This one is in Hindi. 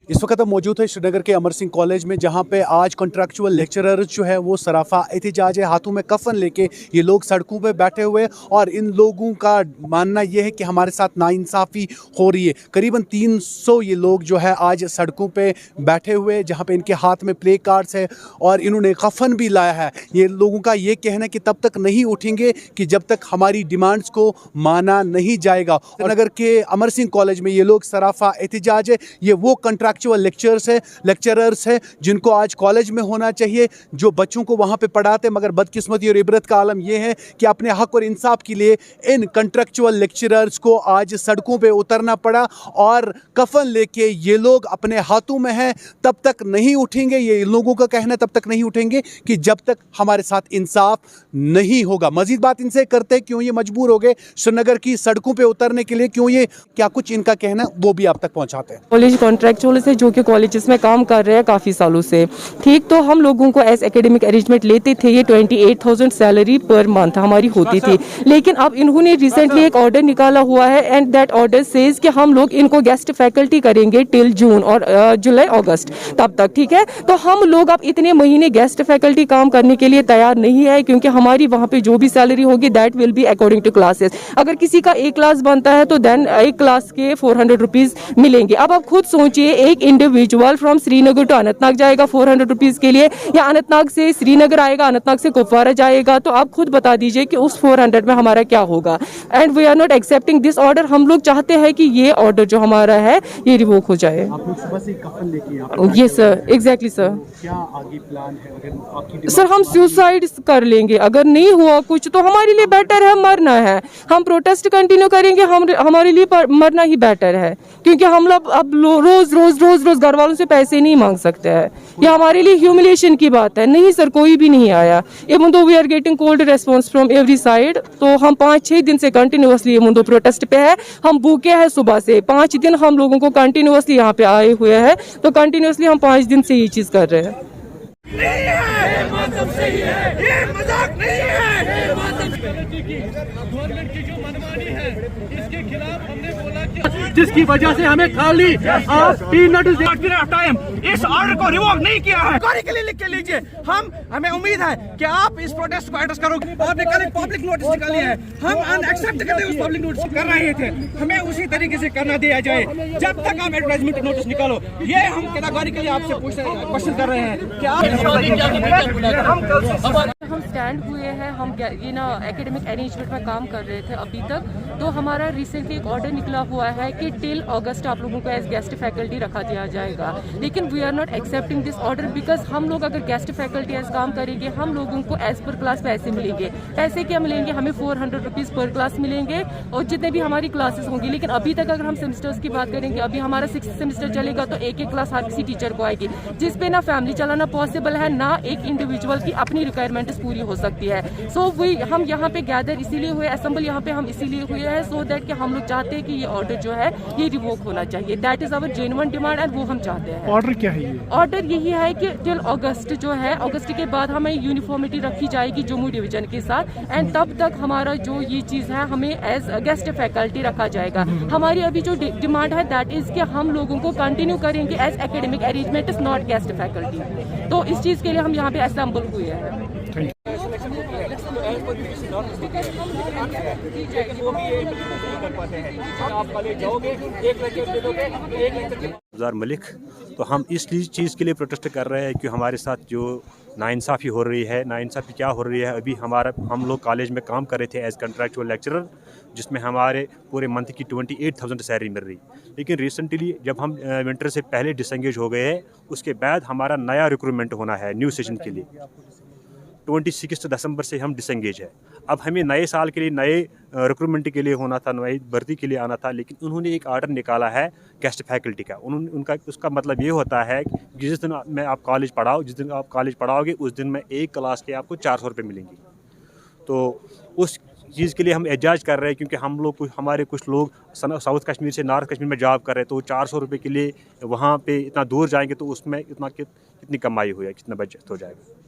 इस वक्त हम मौजूद है श्रीनगर के अमर सिंह कॉलेज में, जहां पे आज कॉन्ट्रैक्चुअल लेक्चरर जो है वो सराफा एहतिजाज है, हाथों में कफन लेके ये लोग सड़कों पे बैठे हुए। और इन लोगों का मानना ये है कि हमारे साथ नाइंसाफ़ी हो रही है। करीबन 300 ये लोग जो है आज सड़कों पे बैठे हुए, जहां पे इनके हाथ में प्ले कार्ड्स है और इन्होंने कफन भी लाया है। ये लोगों का ये कहना है कि तब तक नहीं उठेंगे कि जब तक हमारी डिमांड्स को माना नहीं जाएगा। और नगर के अमर सिंह कॉलेज में ये लोग सराफा एहतिजाज है। ये वो कॉन्ट्रैक्चुअल लेक्चरर्स है जिनको आज कॉलेज में होना चाहिए, जो बच्चों को वहाँ पे पढ़ाते, मगर बदकिस्मती और इबरत का आलम यह है कि अपने हक और इंसाफ के लिए इन कॉन्ट्रैक्चुअल लेक्चरर्स को आज सड़कों पे उतरना पड़ा। और कफन लेके ये लोग अपने हाथों में हैं, तब तक नहीं उठेंगे। ये लोगों का कहना है तब तक नहीं उठेंगे कि जब तक हमारे साथ इंसाफ नहीं होगा। मजीद बात इनसे करते हैं क्यों ये मजबूर हो गए श्रीनगर की सड़कों पे उतरने के लिए, क्यों ये क्या कुछ इनका कहना है वो भी आप तक पहुंचाते हैं। कॉलेज कॉन्ट्रैक्चुअल से जो कि कॉलेजेस में काम कर रहे हैं काफ़ी सालों से, ठीक, तो हम लोगों को एज एकेडमिक अरेंजमेंट लेते थे। ये 28,000 सैलरी पर मंथ हमारी होती थी। लेकिन अब इन्होंने रिसेंटली एक ऑर्डर निकाला हुआ है एंड दैट ऑर्डर सेज कि हम लोग इनको गेस्ट फैकल्टी करेंगे टिल जून और जुलाई अगस्त तब तक, ठीक है। तो हम लोग अब इतने महीने गेस्ट फैकल्टी काम करने के लिए तैयार नहीं है, क्योंकि हमारी वहाँ पे जो भी सैलरी होगी that will be according to classes. अगर किसी का एक क्लास बनता है तो देन एक क्लास के 400 रुपीज़ मिलेंगे। अब आप खुद सोचिए, एक individual from Srinagar to Anantnag जाएगा 400 रुपीज़ के लिए, या अनंतनाग से श्रीनगर आएगा, अनंतनाग से कुपवारा जाएगा, तो आप खुद बता दीजिए कि उस 400 में हमारा क्या होगा। And we are not accepting this order. हम लोग चाहते हैं कि ये ऑर्डर जो हमारा है ये रिवोक हो जाए। आप लोग सुबह से कफन लेके ये सर, एग्जैक्टली सर। क्या आगे प्लान है? अगर आपकी सर हम सुसाइड कर लेंगे अगर नहीं हुआ कुछ, तो हमारे लिए बेटर है मरना है। हम प्रोटेस्ट कंटिन्यू करेंगे, हमारे लिए मरना ही बेटर है, क्योंकि हम लोग अब रोज रोज रोज रोज घर वालों से पैसे नहीं मांग सकते हैं। ये हमारे लिए ह्यूमिलिएशन की बात है। नहीं सर, कोई भी नहीं आया। Even though we are getting cold response from every side. तो हम 5-6 दिन से कंटिन्यूअसली इवन दो प्रोटेस्ट पे है, हम भूखे हैं सुबह से। 5 दिन हम लोगों को कंटिन्यूअसली यहाँ पे आए हुए हैं, तो कंटिन्यूअसली हम 5 दिन से ये चीज कर रहे हैं। नहीं है, ये मतलब सही है, ये मजाक नहीं है। गवर्नमेंट की जो मनमानी है इसके खिलाफ हमने बोला कि जिसकी वजह से हमें खाली आप 3 नोटिस टाइम इस ऑर्डर को रिवोक नहीं किया है। के लिए लिख के लीजिए। हमें उम्मीद है कि आप इस प्रोटेस्ट को एड्रेस करोगे। आपने कल एक पब्लिक नोटिस निकाली है, हम अनएक्सेप्ट करते उस पब्लिक नोटिस कर रहे थे। हमें उसी तरीके से करना दिया जाए जब तक आप एडवर्टाइजमेंट नोटिस निकालो। ये हम कैटेगरी के लिए आपसे क्वेश्चन कर रहे हैं कि आप हम स्टैंड हुए हैं। हम ये ना एकेडमिक अरेंजमेंट में काम कर रहे थे अभी तक। तो हमारा रिसेंटली एक ऑर्डर निकला हुआ है कि टिल अगस्त आप लोगों को एज गेस्ट फैकल्टी रखा दिया जाएगा। लेकिन we are not accepting this order, because हम लोग अगर गेस्ट फैकल्टी एज काम करेंगे, हम लोगों को एज पर क्लास पैसे मिलेंगे। पैसे क्या मिलेंगे? हमें 400 रुपीज़ पर क्लास मिलेंगे और जितने भी हमारी क्लासेस होंगी। लेकिन अभी तक अगर हम सेमेस्टर्स की बात करेंगे, अभी हमारा 6th सेमेस्टर चलेगा, तो एक क्लास हर किसी टीचर को आएगी, जिसपे ना फैमिली चलाना पॉसिबल है, ना एक इंडिविजुअल की अपनी रिक्वायरमेंट्स पूरी हो सकती है। सो हम यहाँ पे गैदर इसीलिए हुए, असेंबल यहाँ पे हम इसीलिए हुए हैं, सो दैट कि हम लोग चाहते हैं कि ये ऑर्डर जो है ये रिवोक होना चाहिए। That is our genuine demand and वो हम चाहते हैं। ऑर्डर क्या है? ये ऑर्डर यही है कि टिल अगस्त जो है, अगस्त के बाद हमें यूनिफॉर्मिटी रखी जाएगी जम्मू डिवीजन के साथ, एंड तब तक हमारा जो ये चीज़ है हमें एज गेस्ट फैकल्टी रखा जाएगा। हमारी अभी जो डिमांड है दैट इज कि हम लोगों को कंटिन्यू करेंगे as academic arrangement is not guest faculty. तो इस चीज़ के लिए हम यहाँ पे असेंबल हुए हैं। मलिक, तो हम इस चीज़ के लिए प्रोटेस्ट कर रहे हैं कि हमारे साथ जो नाइंसाफ़ी हो रही है। नाइंसाफ़ी क्या हो रही है? अभी हम लोग कॉलेज में काम कर रहे थे एज कंट्रैक्चुअल लेक्चरर, जिसमें हमारे पूरे मंथ की 28,000 सैलरी मिल रही। लेकिन रिसेंटली जब हम विंटर से पहले डिसंगेज हो गए हैं, उसके बाद हमारा नया रिक्रूटमेंट होना है न्यू सेशन के लिए। 26 दिसंबर से हम डिसंगेज है। अब हमें नए साल के लिए नए रिक्रूटमेंट के लिए होना था, नई भर्ती के लिए आना था, लेकिन उन्होंने एक ऑर्डर निकाला है गेस्ट फैकल्टी का। उसका मतलब ये होता है कि जिस दिन मैं आप कॉलेज पढ़ाओ, जिस दिन आप कॉलेज पढ़ाओगे उस दिन में एक क्लास के आपको 400 रुपये मिलेंगे। तो उस चीज़ के लिए हम एहतजाज कर रहे हैं, क्योंकि हमारे कुछ लोग साउथ कश्मीर से नॉर्थ कश्मीर में जॉब कर रहे हैं, तो 400 रुपये के लिए वहाँ पे इतना दूर जाएंगे तो उसमें कितनी कमाई हो जाएगी, कितना बचत हो जाएगा।